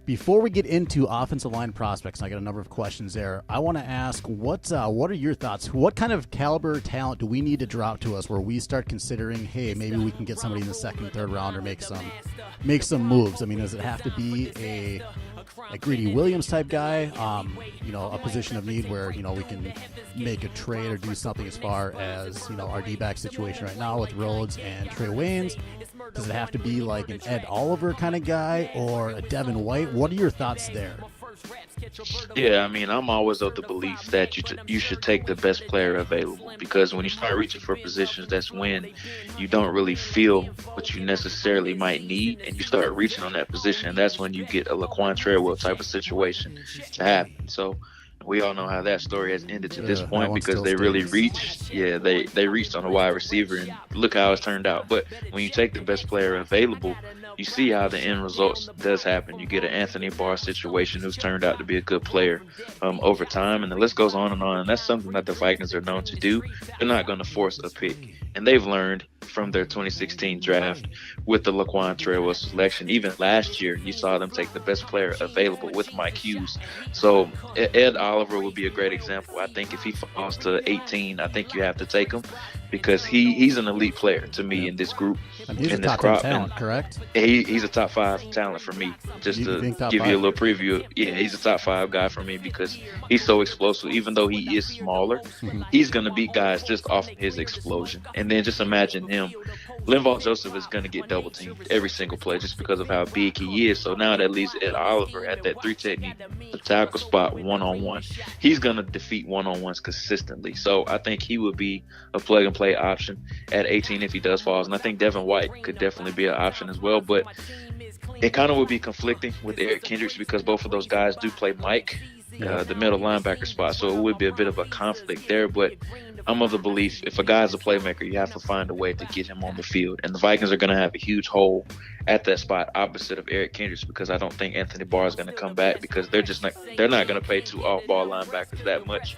Before we get into offensive line prospects, and I got a number of questions there. I want to ask, what are your thoughts? What kind of caliber talent do we need to drop to us where we start considering, hey, maybe we can get somebody in the second, third round, or make some moves? I mean, does it have to be a Greedy Williams type guy? A position of need where we can make a trade or do something as far as our D-back situation right now with Rhodes and Trey Waynes. Does it have to be like an Ed Oliver kind of guy or a Devin White? What are your thoughts there? Yeah, I mean, I'm always of the belief that you should take the best player available, because when you start reaching for positions, that's when you don't really feel what you necessarily might need, and you start reaching on that position. That's when you get a Laquan Treadwell type of situation to happen. So we all know how that story has ended to this point, because they really reached. Yeah, they reached on a wide receiver, and look how it's turned out. But when you take the best player available, you see how the end results does happen. You get an Anthony Barr situation who's turned out to be a good player over time, and the list goes on. And that's something that the Vikings are known to do. They're not going to force a pick, and they've learned from their 2016 draft with the Laquan Treadwell selection. Even last year, you saw them take the best player available with Mike Hughes. So Ed Oliver would be a great example. I think if he falls to 18, I think you have to take him, because he's an elite player to me in this group. And he's in a this top crop. 10 talent, correct? He's a top 5 talent for me. Just to give you a little preview, yeah, he's a top 5 guy for me because he's so explosive. Even though he is smaller, he's going to beat guys just off of his explosion. And then just imagine him. Linval Joseph is going to get double teamed every single play just because of how big he is. So now that leaves Ed Oliver at that 3 technique, the tackle spot, one-on-one. He's going to defeat one-on-ones consistently. So I think he would be a plug-and-play option at 18 if he does fall. And I think Devin White could definitely be an option as well. But it kind of would be conflicting with Eric Kendricks, because both of those guys do play Mike, the middle linebacker spot. So it would be a bit of a conflict there. But I'm of the belief if a guy's a playmaker, you have to find a way to get him on the field. And the Vikings are going to have a huge hole at that spot opposite of Eric Kendricks, because I don't think Anthony Barr is going to come back, because they're not going to pay 2 off-ball linebackers that much.